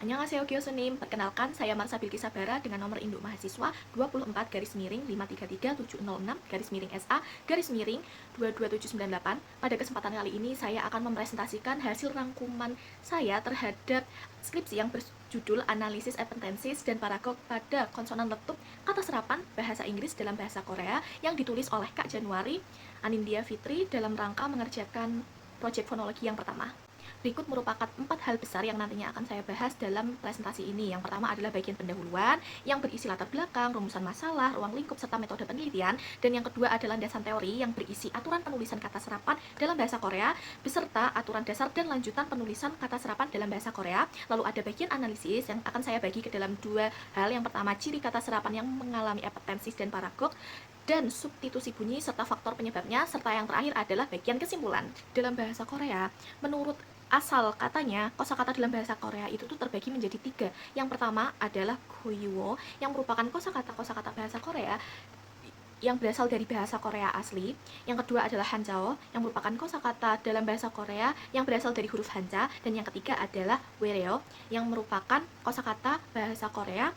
Annyeonghaseyo Gyosunim, perkenalkan saya Marsa Bilki Sabara dengan nomor induk mahasiswa 24-33706-706-SA-227998. Pada kesempatan kali ini saya akan mempresentasikan hasil rangkuman saya terhadap skripsi yang berjudul Analisis Epentensis dan Paragog pada konsonan letup kata serapan bahasa Inggris dalam bahasa Korea yang ditulis oleh Kak Januari Anindya Fitri dalam rangka mengerjakan proyek fonologi yang pertama. Berikut merupakan 4 hal besar yang nantinya akan saya bahas dalam presentasi ini. Yang pertama adalah bagian pendahuluan, yang berisi latar belakang, rumusan masalah, ruang lingkup, serta metode penelitian. Dan yang kedua adalah landasan teori yang berisi aturan penulisan kata serapan dalam bahasa Korea, beserta aturan dasar dan lanjutan penulisan kata serapan dalam bahasa Korea. Lalu ada bagian analisis yang akan saya bagi ke dalam 2 hal. Yang pertama, ciri kata serapan yang mengalami epentensis dan paragog, dan substitusi bunyi serta faktor penyebabnya, serta yang terakhir adalah bagian kesimpulan. Dalam bahasa Korea, menurut asal katanya, kosakata dalam bahasa Korea itu tuh terbagi menjadi 3. Yang pertama adalah goyuwo, yang merupakan kosakata bahasa Korea yang berasal dari bahasa Korea asli. Yang kedua adalah hanjao, yang merupakan kosakata dalam bahasa Korea yang berasal dari huruf hanja. Dan yang ketiga adalah wereo, yang merupakan kosakata bahasa Korea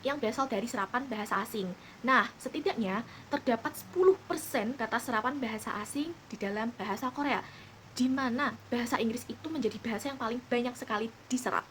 yang berasal dari serapan bahasa asing. Nah, setidaknya terdapat 10% kata serapan bahasa asing di dalam bahasa Korea, di mana bahasa Inggris itu menjadi bahasa yang paling banyak sekali diserap.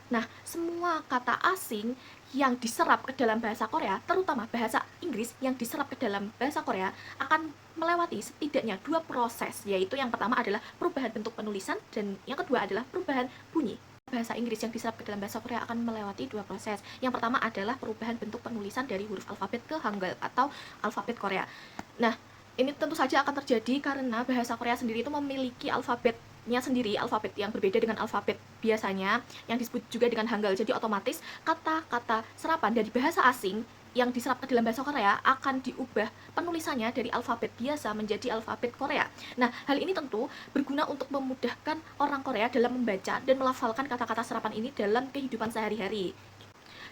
Nah, semua kata asing yang diserap ke dalam bahasa Korea, terutama bahasa Inggris yang diserap ke dalam bahasa Korea, akan melewati setidaknya 2 proses, yaitu yang pertama adalah perubahan bentuk penulisan, dan yang kedua adalah perubahan bunyi. Bahasa Inggris yang diserap ke dalam bahasa Korea akan melewati 2 proses. Yang pertama adalah perubahan bentuk penulisan dari huruf alfabet ke Hangul atau alfabet Korea. Nah, ini tentu saja akan terjadi karena bahasa Korea sendiri itu memiliki alfabetnya sendiri, alfabet yang berbeda dengan alfabet biasanya, yang disebut juga dengan Hangul. Jadi otomatis kata-kata serapan dari bahasa asing yang diserap ke dalam bahasa Korea akan diubah penulisannya dari alfabet biasa menjadi alfabet Korea. Nah, hal ini tentu berguna untuk memudahkan orang Korea dalam membaca dan melafalkan kata-kata serapan ini dalam kehidupan sehari-hari.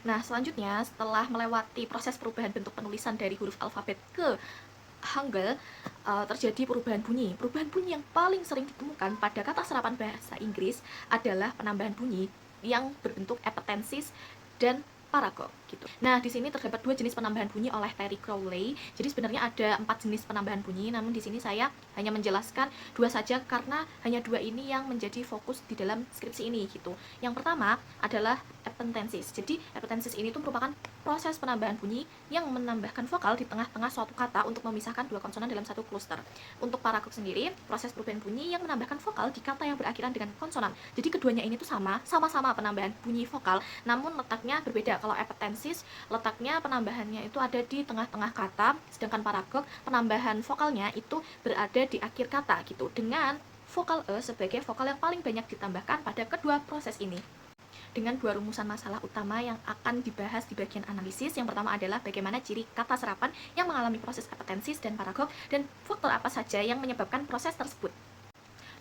Nah, selanjutnya setelah melewati proses perubahan bentuk penulisan dari huruf alfabet ke Hangul, terjadi perubahan bunyi. Perubahan bunyi yang paling sering ditemukan pada kata serapan bahasa Inggris adalah penambahan bunyi yang berbentuk epentensis dan paragog gitu. Nah, di sini terdapat 2 jenis penambahan bunyi oleh Terry Crowley. Jadi sebenarnya ada 4 jenis penambahan bunyi, namun di sini saya hanya menjelaskan 2 saja karena hanya 2 ini yang menjadi fokus di dalam skripsi ini gitu. Yang pertama adalah epentensis. Jadi epentensis ini tuh merupakan proses penambahan bunyi yang menambahkan vokal di tengah-tengah suatu kata untuk memisahkan 2 konsonan dalam satu cluster. Untuk paragog sendiri, proses perubahan bunyi yang menambahkan vokal di kata yang berakhiran dengan konsonan. Jadi keduanya ini tuh sama-sama penambahan bunyi vokal, namun letaknya berbeda. Kalau epentensis, letaknya penambahannya itu ada di tengah-tengah kata, sedangkan paragog penambahan vokalnya itu berada di akhir kata gitu, dengan vokal e sebagai vokal yang paling banyak ditambahkan pada kedua proses ini. Dengan 2 rumusan masalah utama yang akan dibahas di bagian analisis. Yang pertama adalah bagaimana ciri kata serapan yang mengalami proses epentensis dan paragog, dan faktor apa saja yang menyebabkan proses tersebut.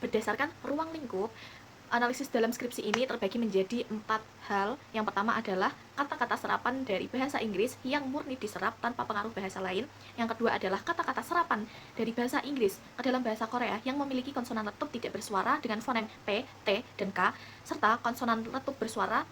Berdasarkan ruang lingkup, analisis dalam skripsi ini terbagi menjadi 4 hal. Yang pertama adalah kata-kata serapan dari bahasa Inggris yang murni diserap tanpa pengaruh bahasa lain. Yang kedua adalah kata-kata serapan dari bahasa Inggris ke dalam bahasa Korea yang memiliki konsonan letup tidak bersuara dengan fonem P, T, dan K, serta konsonan letup bersuara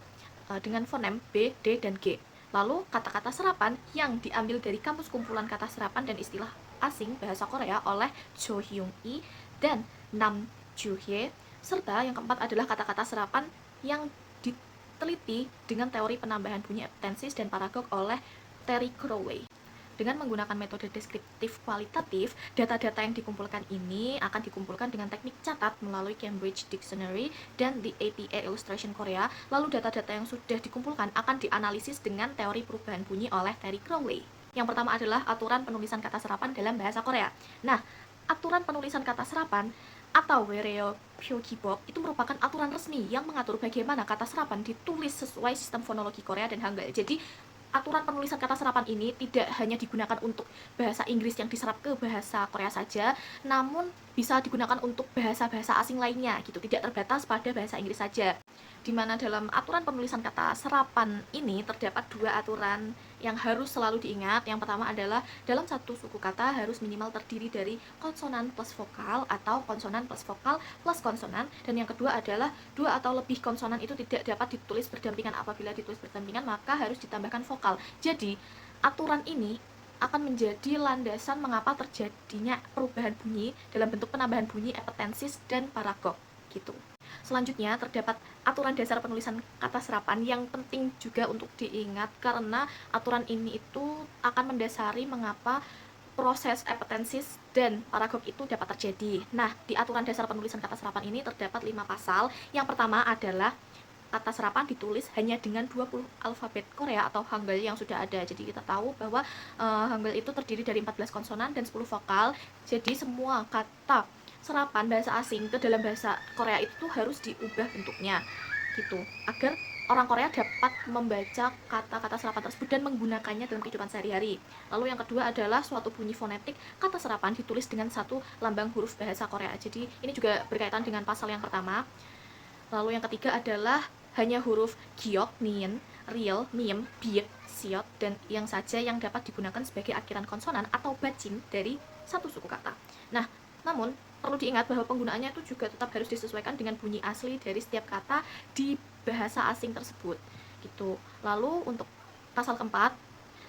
dengan fonem B, D, dan G. Lalu kata-kata serapan yang diambil dari kamus kumpulan kata serapan dan istilah asing bahasa Korea oleh Jo Hyung-i dan Nam Ju-hye. Serta yang keempat adalah kata-kata serapan yang diteliti dengan teori penambahan bunyi epentensis dan paragog oleh Terry Crowley. Dengan menggunakan metode deskriptif kualitatif, data-data yang dikumpulkan ini akan dikumpulkan dengan teknik catat melalui Cambridge Dictionary dan the APA Illustration Korea. Lalu data-data yang sudah dikumpulkan akan dianalisis dengan teori perubahan bunyi oleh Terry Crowley. Yang pertama adalah aturan penulisan kata serapan dalam bahasa Korea. Nah, aturan penulisan kata serapan atau wereo pyogibob itu merupakan aturan resmi yang mengatur bagaimana kata serapan ditulis sesuai sistem fonologi Korea dan Hangul. Jadi aturan penulisan kata serapan ini tidak hanya digunakan untuk bahasa Inggris yang diserap ke bahasa Korea saja, namun bisa digunakan untuk bahasa-bahasa asing lainnya gitu, tidak terbatas pada bahasa Inggris saja. di mana dalam aturan penulisan kata serapan ini terdapat dua aturan yang harus selalu diingat. Yang pertama adalah dalam satu suku kata harus minimal terdiri dari konsonan plus vokal atau konsonan plus vokal plus konsonan. Dan yang kedua adalah dua atau lebih konsonan itu tidak dapat ditulis berdampingan. Apabila ditulis berdampingan maka harus ditambahkan vokal. Jadi aturan ini akan menjadi landasan mengapa terjadinya perubahan bunyi dalam bentuk penambahan bunyi epentensis dan paragog gitu. Selanjutnya terdapat aturan dasar penulisan kata serapan yang penting juga untuk diingat, karena aturan ini itu akan mendasari mengapa proses epentensis dan paragog itu dapat terjadi. Nah, di aturan dasar penulisan kata serapan ini terdapat 5 pasal. Yang pertama adalah kata serapan ditulis hanya dengan 20 alfabet Korea atau Hangul yang sudah ada. Jadi kita tahu bahwa Hangul itu terdiri dari 14 konsonan dan 10 vokal. Jadi semua kata serapan bahasa asing ke dalam bahasa Korea itu harus diubah bentuknya gitu, agar orang Korea dapat membaca kata-kata serapan tersebut dan menggunakannya dalam kehidupan sehari-hari. Lalu yang kedua adalah suatu bunyi fonetik kata serapan ditulis dengan satu lambang huruf bahasa Korea. Jadi ini juga berkaitan dengan pasal yang pertama. Lalu yang ketiga adalah hanya huruf giok, nin, real, mim, biek, siot, dan yang saja yang dapat digunakan sebagai akhiran konsonan atau bacin dari satu suku kata. Nah, namun perlu diingat bahwa penggunaannya itu juga tetap harus disesuaikan dengan bunyi asli dari setiap kata di bahasa asing tersebut gitu. Lalu untuk pasal keempat,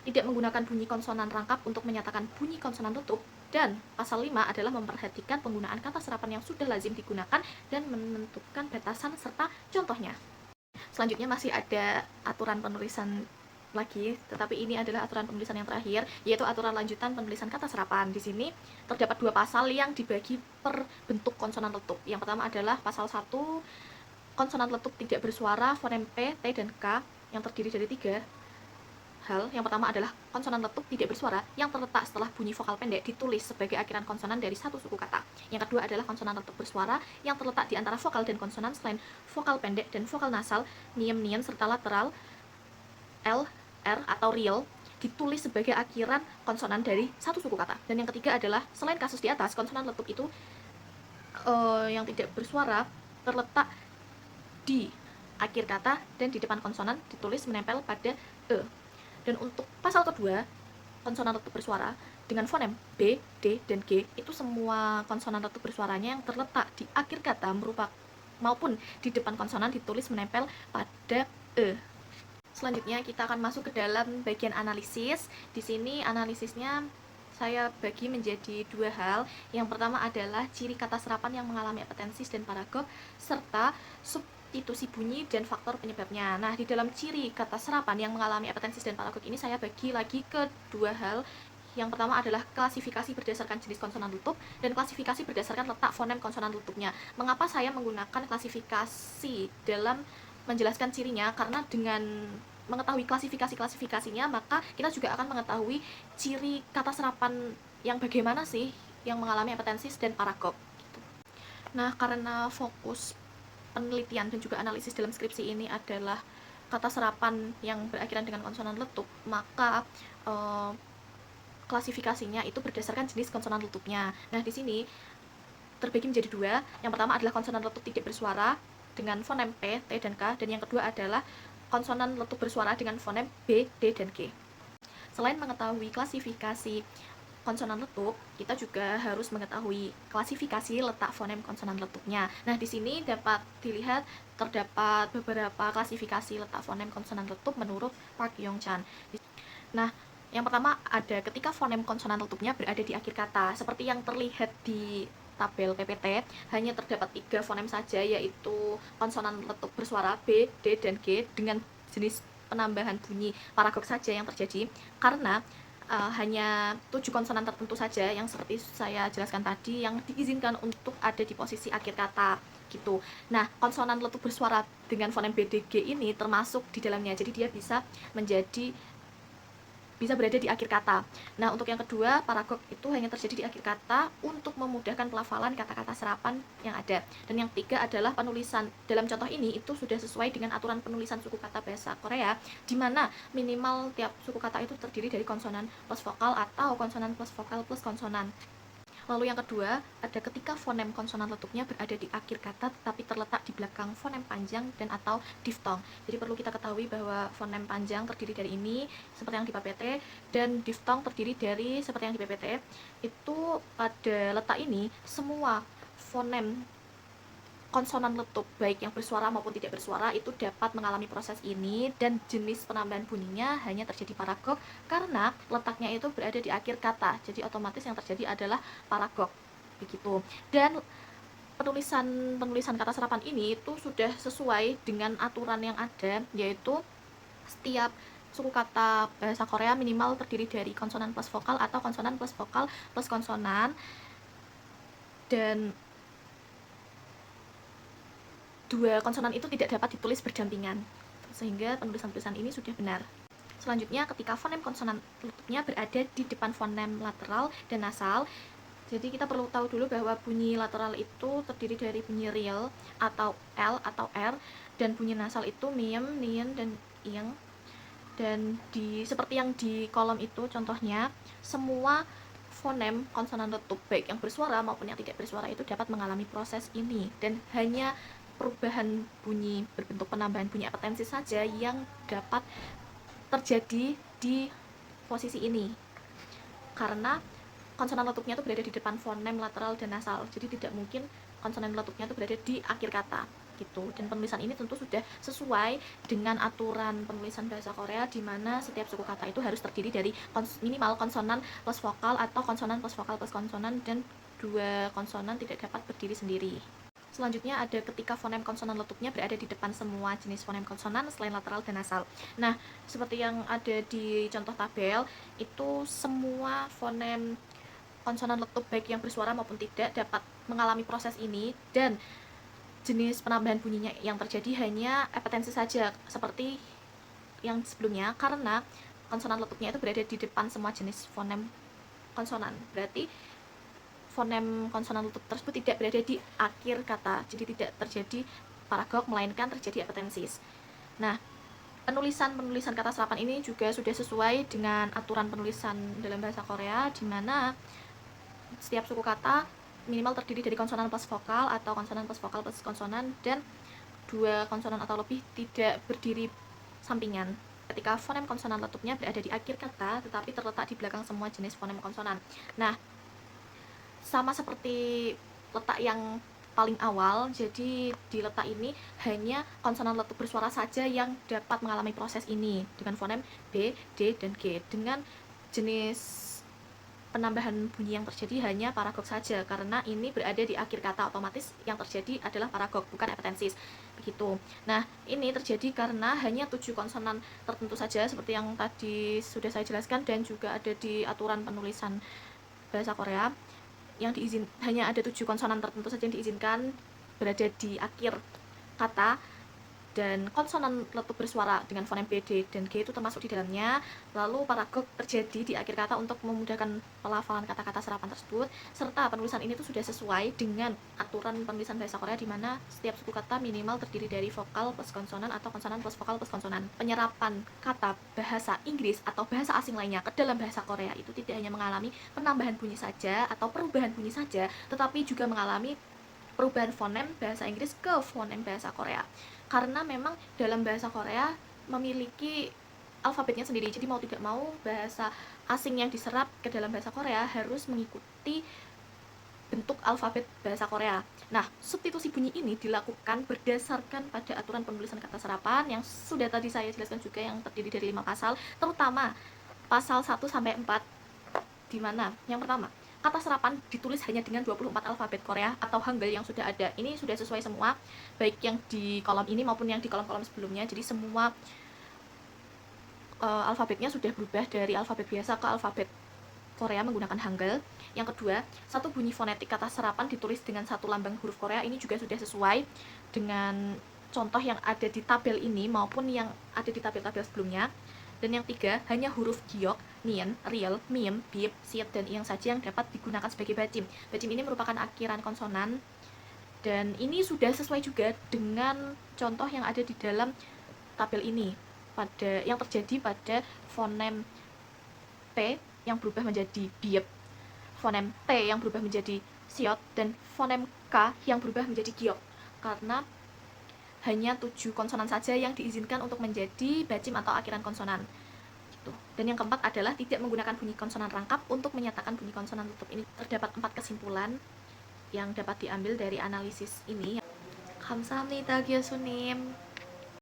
tidak menggunakan bunyi konsonan rangkap untuk menyatakan bunyi konsonan tutup. Dan pasal 5 adalah memperhatikan penggunaan kata serapan yang sudah lazim digunakan dan menentukan batasan serta contohnya. Selanjutnya masih ada aturan penulisan lagi, tetapi ini adalah aturan penulisan yang terakhir, yaitu aturan lanjutan penulisan kata serapan. Di sini terdapat dua pasal yang dibagi per bentuk konsonan letup. Yang pertama adalah pasal 1, konsonan letup tidak bersuara fonem P, T, dan K yang terdiri dari 3 hal. Yang pertama adalah konsonan letup tidak bersuara yang terletak setelah bunyi vokal pendek ditulis sebagai akhiran konsonan dari satu suku kata. Yang kedua adalah konsonan letup bersuara yang terletak di antara vokal dan konsonan selain vokal pendek dan vokal nasal, niem, nien, serta lateral, L, R, atau real ditulis sebagai akhiran konsonan dari satu suku kata. Dan yang ketiga adalah selain kasus di atas, konsonan letup itu yang tidak bersuara terletak di akhir kata dan di depan konsonan ditulis menempel pada E. Dan untuk pasal kedua, konsonan letup bersuara dengan fonem B, D, dan G itu semua konsonan letup bersuaranya yang terletak di akhir kata maupun di depan konsonan ditulis menempel pada E. Selanjutnya kita akan masuk ke dalam bagian analisis. Di sini analisisnya saya bagi menjadi dua hal. Yang pertama adalah ciri kata serapan yang mengalami epentensis dan paragog serta substitusi bunyi dan faktor penyebabnya. Nah, di dalam ciri kata serapan yang mengalami epentensis dan paragog ini saya bagi lagi ke dua hal. Yang pertama adalah klasifikasi berdasarkan jenis konsonan letup dan klasifikasi berdasarkan letak fonem konsonan letupnya. Mengapa saya menggunakan klasifikasi dalam menjelaskan cirinya? Karena dengan mengetahui klasifikasinya maka kita juga akan mengetahui ciri kata serapan yang bagaimana sih yang mengalami epentensis dan paragog gitu. Nah, karena fokus penelitian dan juga analisis dalam skripsi ini adalah kata serapan yang berakhiran dengan konsonan letup, maka klasifikasinya itu berdasarkan jenis konsonan letupnya. Nah, di sini terbagi menjadi dua. Yang pertama adalah konsonan letup tidak bersuara dengan fonem P, T, dan K, dan yang kedua adalah konsonan letup bersuara dengan fonem B, D, dan G. Selain mengetahui klasifikasi konsonan letup, kita juga harus mengetahui klasifikasi letak fonem konsonan letupnya. Nah, di sini dapat dilihat terdapat beberapa klasifikasi letak fonem konsonan letup menurut Park Yong-chan. Nah, yang pertama ada ketika fonem konsonan letupnya berada di akhir kata. Seperti yang terlihat di tabel PPT, hanya terdapat 3 fonem saja, yaitu konsonan letup bersuara B, D, dan G dengan jenis penambahan bunyi paragog saja yang terjadi, karena hanya 7 konsonan tertentu saja yang seperti saya jelaskan tadi yang diizinkan untuk ada di posisi akhir kata gitu. Nah, konsonan letup bersuara dengan fonem B, D, G ini termasuk di dalamnya, jadi dia bisa berada di akhir kata. Nah, untuk yang kedua, paragog itu hanya terjadi di akhir kata untuk memudahkan pelafalan kata-kata serapan yang ada. Dan yang ketiga adalah penulisan. Dalam contoh ini itu sudah sesuai dengan aturan penulisan suku kata bahasa Korea, di mana minimal tiap suku kata itu terdiri dari konsonan plus vokal atau konsonan plus vokal plus konsonan. Lalu yang kedua, ada ketika fonem konsonan letupnya berada di akhir kata tetapi terletak di belakang fonem panjang dan atau diftong. Jadi perlu kita ketahui bahwa fonem panjang terdiri dari ini seperti yang di PPT, dan diftong terdiri dari seperti yang di PPT. Itu pada letak ini semua fonem konsonan letup baik yang bersuara maupun tidak bersuara itu dapat mengalami proses ini, dan jenis penambahan bunyinya hanya terjadi paragok karena letaknya itu berada di akhir kata. Jadi otomatis yang terjadi adalah paragok begitu. Dan penulisan kata serapan ini itu sudah sesuai dengan aturan yang ada, yaitu setiap suku kata bahasa Korea minimal terdiri dari konsonan plus vokal atau konsonan plus vokal plus konsonan, dan dua konsonan itu tidak dapat ditulis berdampingan, sehingga penulisan-tulisan ini sudah benar. Selanjutnya, ketika fonem konsonan letupnya berada di depan fonem lateral dan nasal, jadi kita perlu tahu dulu bahwa bunyi lateral itu terdiri dari bunyi real atau L atau R, dan bunyi nasal itu miem, nien, dan ing. Dan seperti yang di kolom itu contohnya, semua fonem konsonan letup baik yang bersuara maupun yang tidak bersuara itu dapat mengalami proses ini, dan hanya perubahan bunyi berbentuk penambahan bunyi apetensi saja yang dapat terjadi di posisi ini, karena konsonan letupnya itu berada di depan fonem lateral dan nasal, jadi tidak mungkin konsonan letupnya itu berada di akhir kata gitu. Dan penulisan ini tentu sudah sesuai dengan aturan penulisan bahasa Korea, di mana setiap suku kata itu harus terdiri dari minimal konsonan plus vokal atau konsonan plus vokal plus konsonan, dan dua konsonan tidak dapat berdiri sendiri. Selanjutnya ada ketika fonem konsonan letupnya berada di depan semua jenis fonem konsonan selain lateral dan nasal. Nah, seperti yang ada di contoh tabel, itu semua fonem konsonan letup baik yang bersuara maupun tidak dapat mengalami proses ini, dan jenis penambahan bunyinya yang terjadi hanya apetensi saja seperti yang sebelumnya, karena konsonan letupnya itu berada di depan semua jenis fonem konsonan. Berarti fonem konsonan letup tersebut tidak berada di akhir kata, jadi tidak terjadi paragok melainkan terjadi apetensis. Nah, penulisan kata serapan ini juga sudah sesuai dengan aturan penulisan dalam bahasa Korea, di mana setiap suku kata minimal terdiri dari konsonan plus vokal atau konsonan plus vokal plus konsonan, dan dua konsonan atau lebih tidak berdiri sampingan. Ketika fonem konsonan letupnya berada di akhir kata tetapi terletak di belakang semua jenis fonem konsonan. Nah, sama seperti letak yang paling awal, jadi di letak ini hanya konsonan letup bersuara saja yang dapat mengalami proses ini dengan fonem B, D, dan G. Dengan jenis penambahan bunyi yang terjadi hanya paragok saja, karena ini berada di akhir kata, otomatis yang terjadi adalah paragok bukan apetensis begitu. Nah, ini terjadi karena hanya 7 konsonan tertentu saja seperti yang tadi sudah saya jelaskan, dan juga ada di aturan penulisan bahasa Korea yang hanya ada 7 konsonan tertentu saja yang diizinkan berada di akhir kata, dan konsonan letup bersuara dengan fonem B, D, dan G itu termasuk di dalamnya. Lalu paragok terjadi di akhir kata untuk memudahkan pelafalan kata-kata serapan tersebut, serta penulisan ini tuh sudah sesuai dengan aturan penulisan bahasa Korea, di mana setiap suku kata minimal terdiri dari vokal plus konsonan atau konsonan plus vokal plus konsonan. Penyerapan kata bahasa Inggris atau bahasa asing lainnya ke dalam bahasa Korea itu tidak hanya mengalami penambahan bunyi saja atau perubahan bunyi saja, tetapi juga mengalami perubahan fonem bahasa Inggris ke fonem bahasa Korea, karena memang dalam bahasa Korea memiliki alfabetnya sendiri. Jadi mau tidak mau bahasa asing yang diserap ke dalam bahasa Korea harus mengikuti bentuk alfabet bahasa Korea. Nah, substitusi bunyi ini dilakukan berdasarkan pada aturan penulisan kata serapan yang sudah tadi saya jelaskan juga, yang terdiri dari 5 pasal, terutama pasal 1 sampai 4, di mana yang pertama, kata serapan ditulis hanya dengan 24 alfabet Korea atau Hangul yang sudah ada. Ini sudah sesuai semua, baik yang di kolom ini maupun yang di kolom-kolom sebelumnya. Jadi semua alfabetnya sudah berubah dari alfabet biasa ke alfabet Korea menggunakan Hangul. Yang kedua, satu bunyi fonetik kata serapan ditulis dengan satu lambang huruf Korea. Ini juga sudah sesuai dengan contoh yang ada di tabel ini maupun yang ada di tabel-tabel sebelumnya. Dan yang tiga, hanya huruf giok, nien, riel, miem, bip, siet, dan ing saja yang dapat digunakan sebagai bacim. Bacim ini merupakan akhiran konsonan, dan ini sudah sesuai juga dengan contoh yang ada di dalam tabel ini, yang terjadi pada fonem P yang berubah menjadi bip, fonem T yang berubah menjadi siot, dan fonem K yang berubah menjadi giok, karena hanya 7 konsonan saja yang diizinkan untuk menjadi bacim atau akhiran konsonan. Gitu. Dan yang keempat adalah tidak menggunakan bunyi konsonan rangkap untuk menyatakan bunyi konsonan tutup. Ini terdapat 4 kesimpulan yang dapat diambil dari analisis ini. Kamsahamnida Gyosunim.